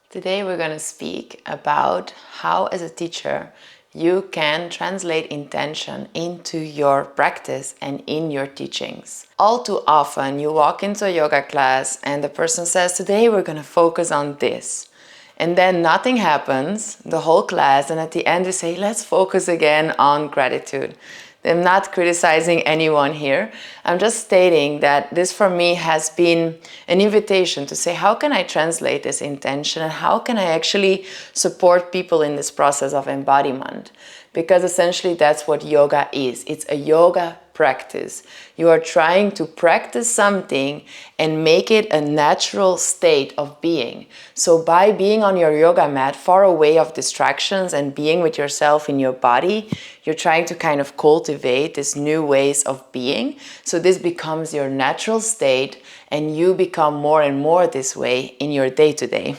Today we're going to speak about how, as a teacher, you can translate intention into your practice and in your teachings. All too often, you walk into a yoga class and the person says, today we're going to focus on this. And then nothing happens, the whole class, and at the end we say, let's focus again on gratitude. I'm not criticizing anyone here. I'm just stating that this for me has been an invitation to say, how can I translate this intention and how can I actually support people in this process of embodiment? Because essentially that's what yoga is. It's a yoga practice. You are trying to practice something and make it a natural state of being. So by being on your yoga mat, far away of distractions and being with yourself in your body, you're trying to kind of cultivate these new ways of being. So this becomes your natural state and you become more and more this way in your day-to-day.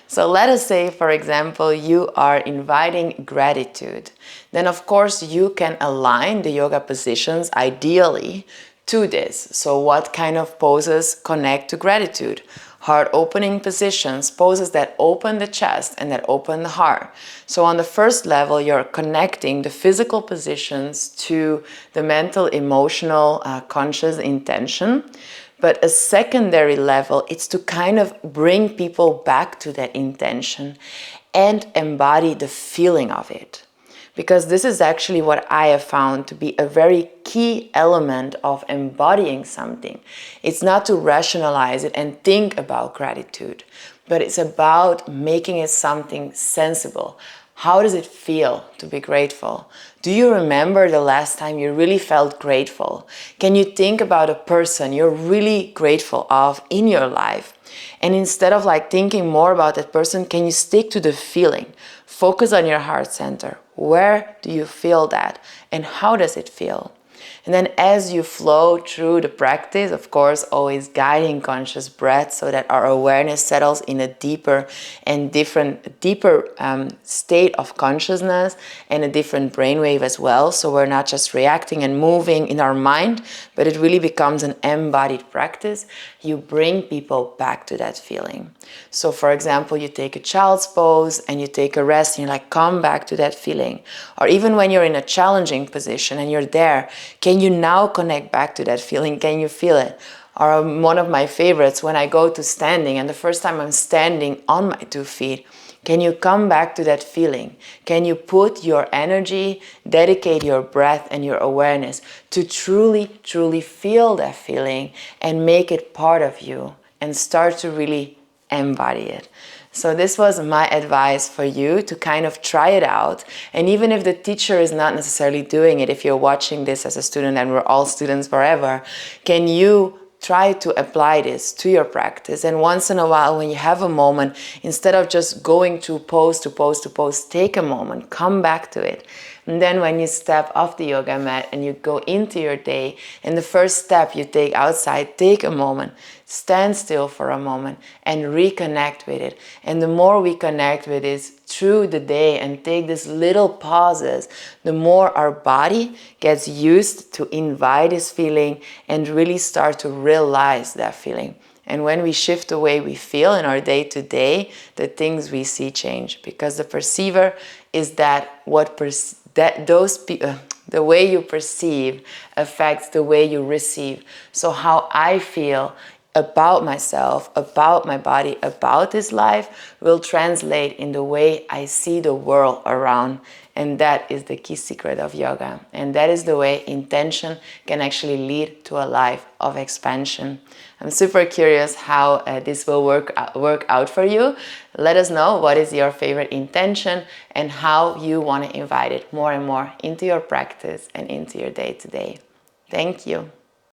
So let us say, for example, you are inviting gratitude. Then of course you can align the yoga positions ideally to this. So what kind of poses connect to gratitude? Heart opening positions, poses that open the chest and that open the heart. So on the first level, you're connecting the physical positions to the mental, emotional, conscious intention. But a secondary level, it's to kind of bring people back to that intention and embody the feeling of it. Because this is actually what I have found to be a very key element of embodying something. It's not to rationalize it and think about gratitude, but it's about making it something sensible. How does it feel to be grateful? Do you remember the last time you really felt grateful? Can you think about a person you're really grateful of in your life? And instead of thinking more about that person, can you stick to the feeling? Focus on your heart center. Where do you feel that? And how does it feel? And then as you flow through the practice, of course, always guiding conscious breath so that our awareness settles in a deeper and deeper state of consciousness and a different brainwave as well. So we're not just reacting and moving in our mind, but it really becomes an embodied practice. You bring people back to that feeling. So for example, you take a child's pose and you take a rest and you're like, come back to that feeling. Or even when you're in a challenging position and you're there, can you now connect back to that feeling? Can you feel it? Or one of my favorites, when I go to standing and the first time I'm standing on my 2 feet, can you come back to that feeling? Can you put your energy, dedicate your breath and your awareness to truly, truly feel that feeling and make it part of you and start to really embody it? So this was my advice for you to kind of try it out. And even if the teacher is not necessarily doing it, if you're watching this as a student, and we're all students forever, can you try to apply this to your practice? And once in a while, when you have a moment, instead of just going to pose to pose to pose, take a moment, come back to it. And then when you step off the yoga mat and you go into your day, and the first step you take outside, take a moment, stand still for a moment and reconnect with it. And the more we connect with this through the day and take these little pauses, the more our body gets used to invite this feeling and really start to realize that feeling. And when we shift the way we feel in our day-to-day, the things we see change. Because the perceiver is the way you perceive affects the way you receive. So how I feel about myself, about my body, about this life will translate in the way I see the world around. And that is the key secret of yoga. And that is the way intention can actually lead to a life of expansion. I'm super curious how this will work out for you. Let us know what is your favorite intention and how you want to invite it more and more into your practice and into your day-to-day. Thank you.